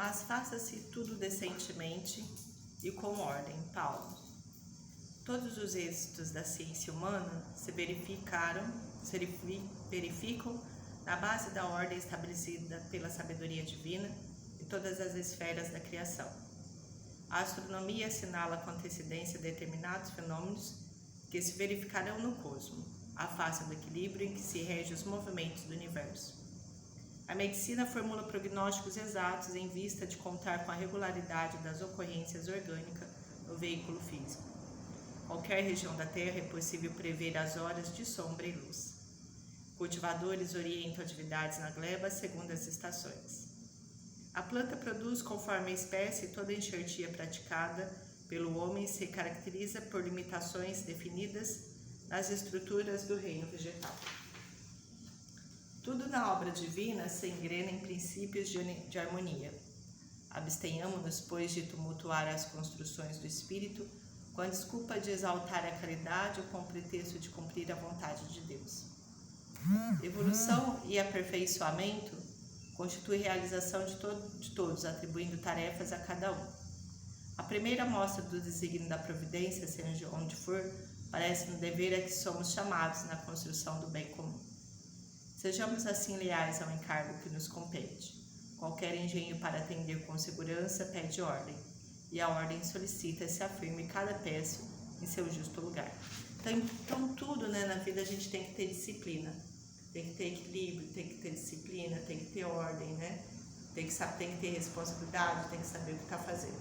mas faça-se tudo decentemente e com ordem. Paulo. Todos os êxitos da ciência humana se verificam na base da ordem estabelecida pela sabedoria divina em todas as esferas da criação. A astronomia assinala com antecedência determinados fenômenos que se verificarão no cosmos, a face do equilíbrio em que se regem os movimentos do universo. A medicina formula prognósticos exatos em vista de contar com a regularidade das ocorrências orgânicas no veículo físico. Qualquer região da Terra é possível prever as horas de sombra e luz. Cultivadores orientam atividades na gleba segundo as estações. A planta produz conforme a espécie e toda enxertia praticada pelo homem se caracteriza por limitações definidas nas estruturas do reino vegetal. Tudo na obra divina se engrena em princípios de harmonia. Abstenhamo-nos, pois, de tumultuar as construções do espírito com a desculpa de exaltar a caridade ou com o pretexto de cumprir a vontade de Deus. Evolução e aperfeiçoamento constitui realização de todos, atribuindo tarefas a cada um. A primeira mostra do desígnio da providência, seja onde for, parece-nos dever a que somos chamados na construção do bem comum. Sejamos assim leais ao encargo que nos compete. Qualquer engenho para atender com segurança pede ordem, e a ordem solicita se afirme cada peça em seu justo lugar. Então tudo, na vida a gente tem que ter disciplina, tem que ter equilíbrio, tem que ter disciplina, tem que ter ordem, tem que ter responsabilidade, tem que saber o que está fazendo,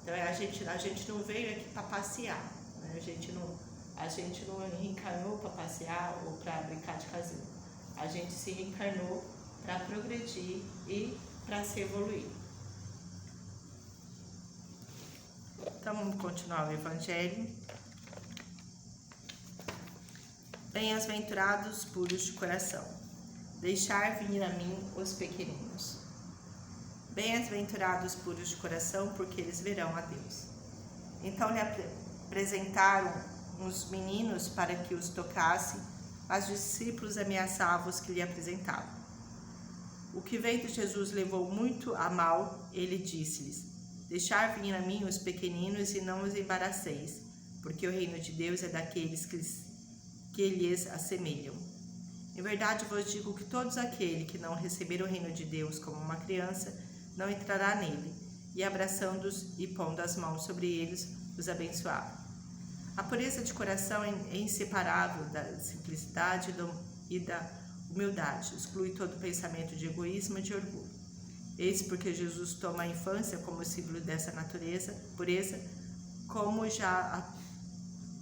Então a gente não veio aqui para passear, A gente não reencarnou para passear ou para brincar de casinho. A gente se reencarnou para progredir e para se evoluir. Então vamos continuar o Evangelho. Bem-aventurados puros de coração, deixar vir a mim os pequeninos. Bem-aventurados puros de coração, porque eles verão a Deus. Então lhe apresentaram uns meninos para que os tocasse, mas os discípulos ameaçavam os que lhe apresentavam. O que veio de Jesus levou muito a mal, ele disse-lhes: deixar vir a mim os pequeninos e não os embaraceis, porque o reino de Deus é daqueles que lhes assemelham. Em verdade vos digo que todos aqueles que não receberam o reino de Deus como uma criança, não entrará nele, e abraçando-os e pondo as mãos sobre eles, os abençoava. A pureza de coração é inseparável da simplicidade e da humildade, exclui todo pensamento de egoísmo e de orgulho. Eis porque Jesus toma a infância como símbolo dessa natureza, pureza, como já a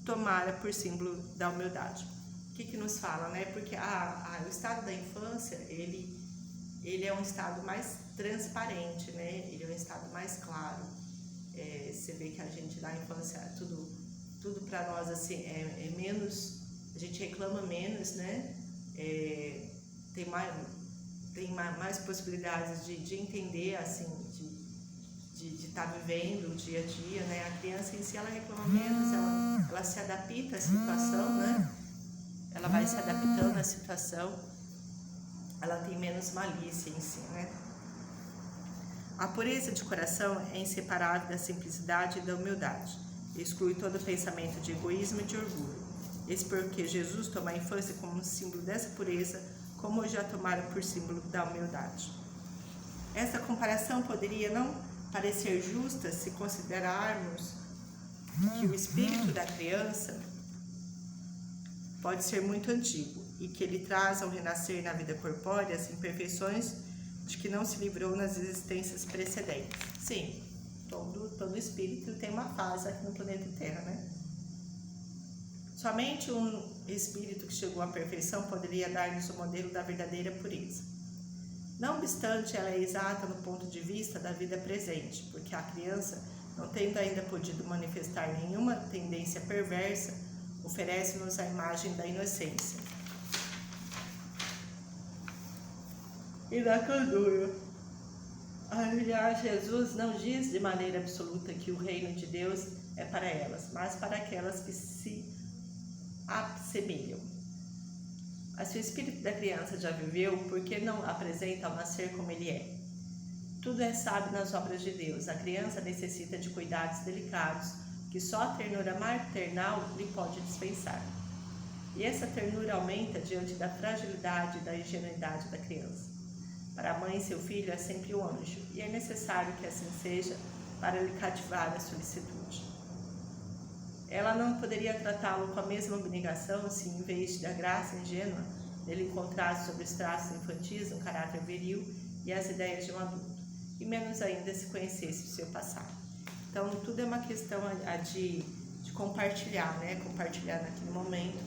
tomara por símbolo da humildade. O que nos fala, Porque o estado da infância, ele é um estado mais transparente, Ele é um estado mais claro. Você vê que a gente na infância, tudo para nós assim, é menos, a gente reclama menos, Tem mais possibilidades de entender, assim, de estar vivendo o dia a dia, A criança em si, ela reclama menos, ela se adapta à situação, Ela vai se adaptando à situação, ela tem menos malícia em si, A pureza de coração é inseparável da simplicidade e da humildade, exclui todo pensamento de egoísmo e de orgulho. Esse porque Jesus toma a infância como símbolo dessa pureza, como já tomara por símbolo da humildade. Essa comparação poderia não parecer justa se considerarmos que o espírito da criança pode ser muito antigo e que ele traz ao renascer na vida corpórea as imperfeições de que não se livrou nas existências precedentes. Sim, todo espírito tem uma fase aqui no planeta Terra, Somente um espírito que chegou à perfeição poderia dar-nos o modelo da verdadeira pureza. Não obstante, ela é exata no ponto de vista da vida presente, porque a criança, não tendo ainda podido manifestar nenhuma tendência perversa, oferece-nos a imagem da inocência e da candura. Aliás, Jesus não diz de maneira absoluta que o reino de Deus é para elas, mas para aquelas que se assemelham. Mas se o espírito da criança já viveu, por que não apresenta ao nascer como ele é? Tudo é sábio nas obras de Deus. A criança necessita de cuidados delicados que só a ternura maternal lhe pode dispensar. E essa ternura aumenta diante da fragilidade e da ingenuidade da criança. Para a mãe, seu filho é sempre um anjo, e é necessário que assim seja para lhe cativar a solicitude. Ela não poderia tratá-lo com a mesma abnegação se, em vez da graça ingênua, ele encontrasse sobre os traços infantis um caráter viril e as ideias de um adulto, e menos ainda se conhecesse o seu passado. Então, tudo é uma questão de compartilhar, né? Compartilhar naquele momento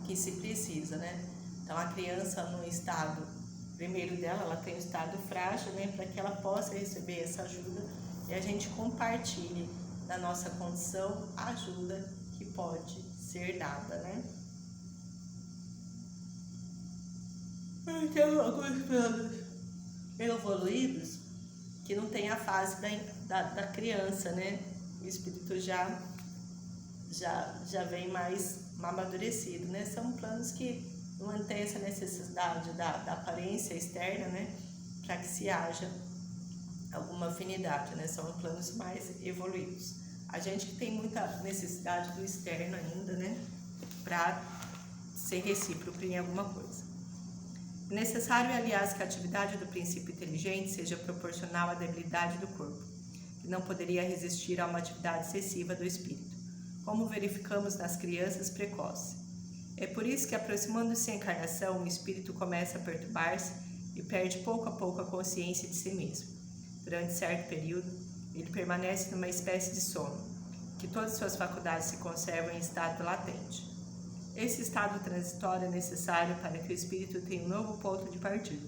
que se precisa, né? Então, a criança no estado primeiro dela, ela tem um estado frágil, né? Para que ela possa receber essa ajuda e a gente compartilhe da nossa condição a ajuda que pode ser dada, né? Tem alguns planos evoluídos que não tem a fase da criança, né? O espírito já vem mais amadurecido, né? São planos que não tem essa necessidade da aparência externa, né? Para que se haja alguma afinidade, né? São planos mais evoluídos. A gente que tem muita necessidade do externo ainda, né? Para ser recíproco em alguma coisa. É necessário, aliás, que a atividade do princípio inteligente seja proporcional à debilidade do corpo, que não poderia resistir a uma atividade excessiva do espírito, como verificamos nas crianças precoces. É por isso que, aproximando-se a encarnação, o espírito começa a perturbar-se e perde pouco a pouco a consciência de si mesmo. Durante certo período, ele permanece numa espécie de sono, que todas as suas faculdades se conservam em estado latente. Esse estado transitório é necessário para que o espírito tenha um novo ponto de partida.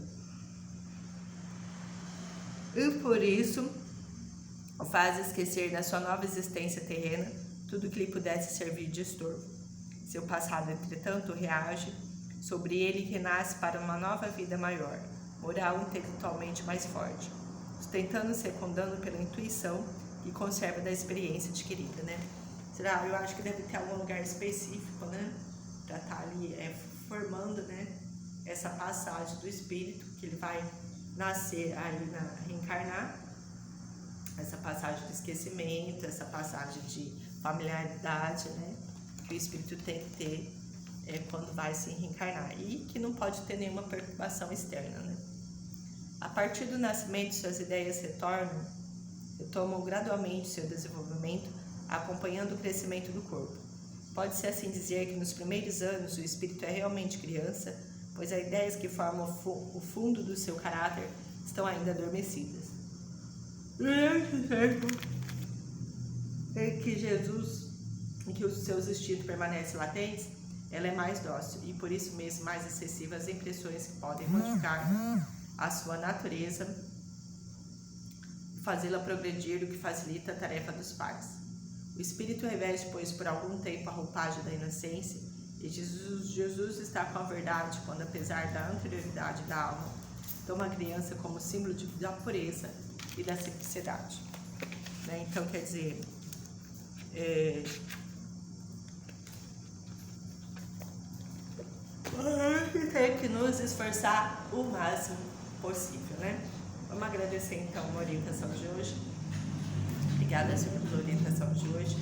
E por isso, o faz esquecer na sua nova existência terrena tudo que lhe pudesse servir de estorvo. Seu passado, entretanto, reage sobre ele e renasce para uma nova vida maior, moral e intelectualmente mais forte, sustentando-se secundando pela intuição e conserva da experiência adquirida, né? Será? Eu acho que deve ter algum lugar específico, né? Para estar ali formando, né? Essa passagem do espírito, que ele vai nascer aí, reencarnar, essa passagem de esquecimento, essa passagem de familiaridade, né? Que o espírito tem que ter quando vai se reencarnar e que não pode ter nenhuma perturbação externa, né? A partir do nascimento, suas ideias retomam gradualmente seu desenvolvimento, acompanhando o crescimento do corpo. Pode-se assim dizer que nos primeiros anos o espírito é realmente criança, pois as ideias que formam o fundo do seu caráter estão ainda adormecidas. Durante o tempo em que os seus instintos permanecem latentes, ela é mais dócil e por isso mesmo mais excessiva às impressões que podem modificar a sua natureza e fazê-la progredir, o que facilita a tarefa dos pais. O espírito reveste, pois, por algum tempo a roupagem da inocência, e Jesus está com a verdade quando, apesar da anterioridade da alma, toma a criança como símbolo da pureza e da simplicidade. Né? Então, quer dizer, tem que nos esforçar o máximo possível, né? Vamos agradecer então a orientação de hoje. Obrigada, Senhor, pela orientação de hoje.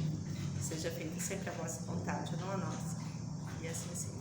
Que seja feita sempre a vossa vontade, não a nossa. E assim seja.